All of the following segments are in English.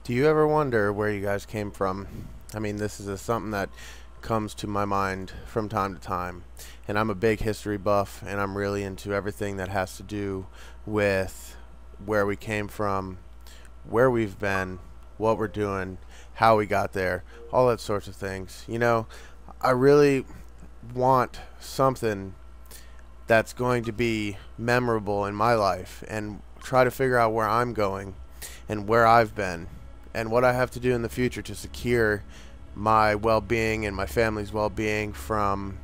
Do you ever wonder where you guys came from? I mean, this is something that comes to my mind from time to time. And I'm a big history buff, and I'm really into everything that has to do with where we came from, where we've been, what we're doing, how we got there, all that sorts of things. You know, I really want something that's going to be memorable in my life and try to figure out where I'm going and where I've been and what I have to do in the future to secure my well-being and my family's well-being from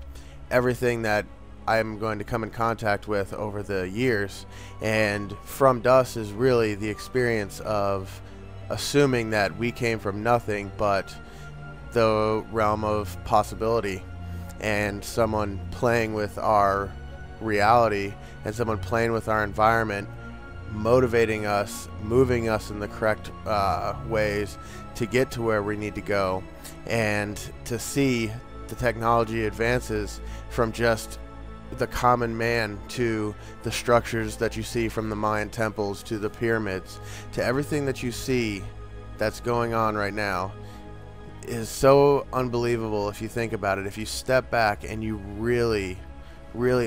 everything that I'm going to come in contact with over the years. And from dust is really the experience of assuming that we came from nothing but the realm of possibility, and someone playing with our reality and someone playing with our environment, motivating us, moving us in the correct ways to get to where we need to go, and to see the technology advances from just the common man to the structures that you see from the Mayan temples to the pyramids to everything that you see that's going on right now is so unbelievable if you think about it. If you step back and you really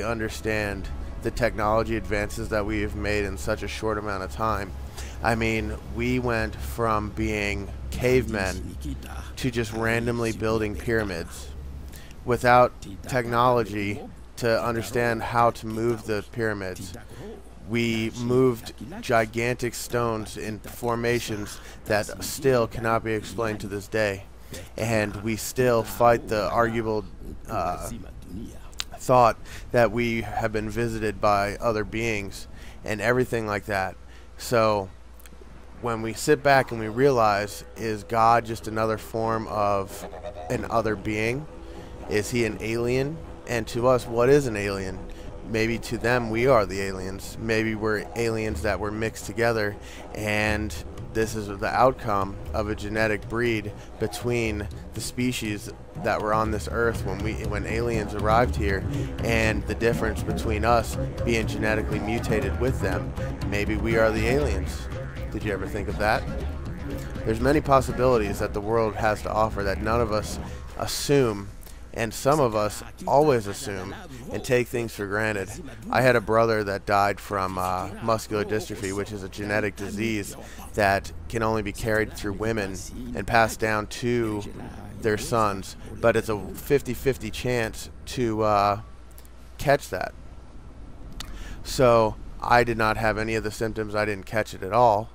understand the technology advances that we have made in such a short amount of time. I mean, we went from being cavemen to just randomly building pyramids without technology to understand how to move the pyramids. We moved gigantic stones in formations that still cannot be explained to this day, and we still fight the arguable thought that we have been visited by other beings and everything like that. So when we sit back and we realize, is God just another form of an other being? Is he an alien? And to us, what is an alien? Maybe to them we are the aliens. Maybe we're aliens that were mixed together, and this is the outcome of a genetic breed between the species that were on this earth when aliens arrived here, and the difference between us being genetically mutated with them. Maybe we are the aliens. Did you ever think of that? There's many possibilities that the world has to offer that none of us assume, and some of us always assume and take things for granted. I had a brother that died from muscular dystrophy, which is a genetic disease that can only be carried through women and passed down to their sons, but it's a 50-50 chance to catch that. So I did not have any of the symptoms. I didn't catch it at all,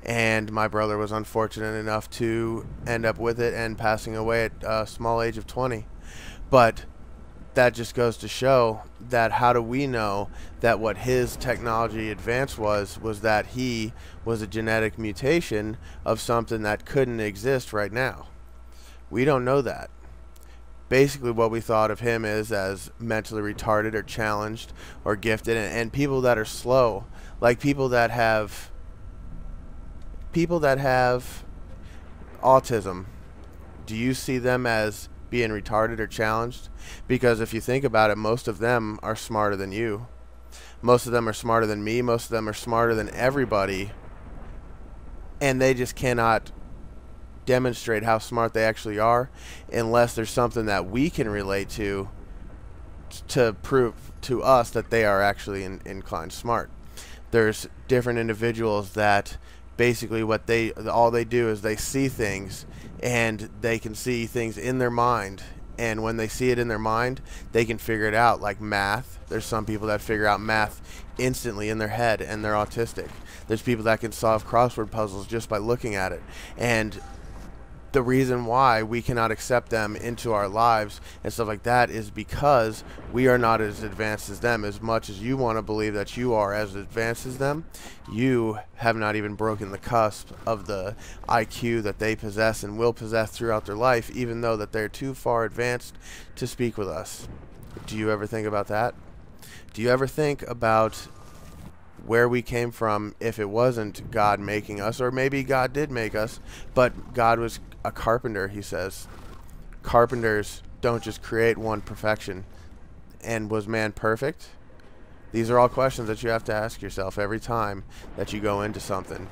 and my brother was unfortunate enough to end up with it and passing away at a small age of 20. But that just goes to show that how do we know that what his technology advance was that he was a genetic mutation of something that couldn't exist right now? We don't know that. Basically what we thought of him is as mentally retarded or challenged or gifted, and people that are slow, like people that have autism. Do you see them as being retarded or challenged? Because if you think about it, most of them are smarter than you. Most of them are smarter than me. Most of them are smarter than everybody. And they just cannot demonstrate how smart they actually are unless there's something that we can relate to prove to us that they are actually inclined smart. There's different individuals that basically all they do is they see things, and they can see things in their mind, and when they see it in their mind they can figure it out, like math. There's some people that figure out math instantly in their head and they're autistic. There's people that can solve crossword puzzles just by looking at it, and the reason why we cannot accept them into our lives and stuff like that is because we are not as advanced as them. As much as you want to believe that you are as advanced as them, you have not even broken the cusp of the IQ that they possess and will possess throughout their life, even though that they're too far advanced to speak with us. Do you ever think about that? Do you ever think about where we came from if it wasn't God making us? Or maybe God did make us, but God was a carpenter, he says. Carpenters don't just create one perfection. And was man perfect? These are all questions that you have to ask yourself every time that you go into something.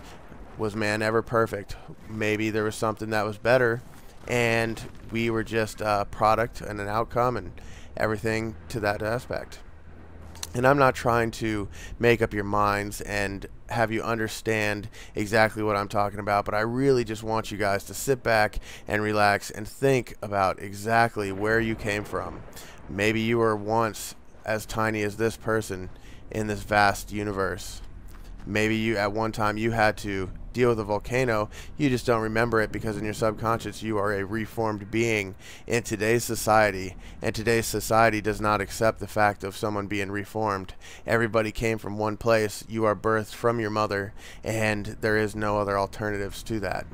Was man ever perfect? Maybe there was something that was better, and we were just a product and an outcome and everything to that aspect. And I'm not trying to make up your minds and have you understand exactly what I'm talking about, but I really just want you guys to sit back and relax and think about exactly where you came from. Maybe you were once as tiny as this person in this vast universe. Maybe you at one time you had to deal with a volcano. You just don't remember it because in your subconscious you are a reformed being in today's society, and today's society does not accept the fact of someone being reformed. Everybody came from one place. You are birthed from your mother, and there is no other alternatives to that.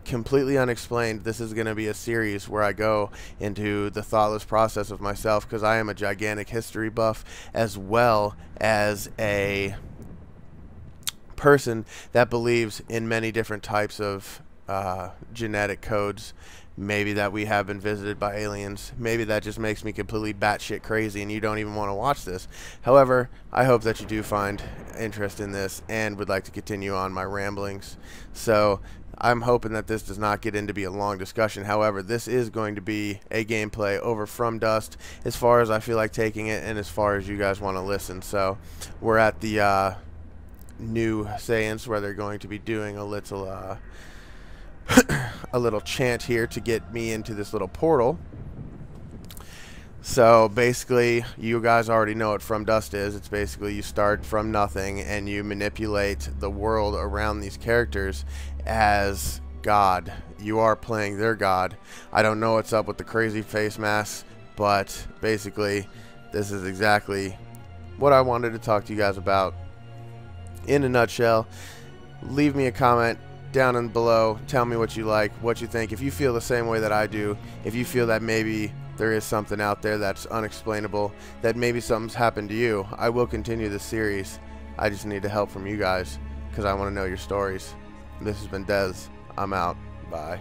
Completely unexplained, this is going to be a series where I go into the thoughtless process of myself, because I am a gigantic history buff as well as a person that believes in many different types of genetic codes. Maybe that we have been visited by aliens. Maybe that just makes me completely batshit crazy and you don't even want to watch this. However, I hope that you do find interest in this and would like to continue on my ramblings. So I'm hoping that this does not get into be a long discussion. However, this is going to be a gameplay over From Dust as far as I feel like taking it and as far as you guys want to listen. So we're at the new seance where they're going to be doing a little a little chant here to get me into this little portal. So basically, you guys already know what From Dust is. It's basically you start from nothing and you manipulate the world around these characters as God. You are playing their God. I don't know what's up with the crazy face masks, but basically this is exactly what I wanted to talk to you guys about. In a nutshell, leave me a comment down in below. Tell me what you like, what you think. If you feel the same way that I do, if you feel that maybe there is something out there that's unexplainable, that maybe something's happened to you, I will continue this series. I just need the help from you guys because I want to know your stories. This has been Dez. I'm out. Bye.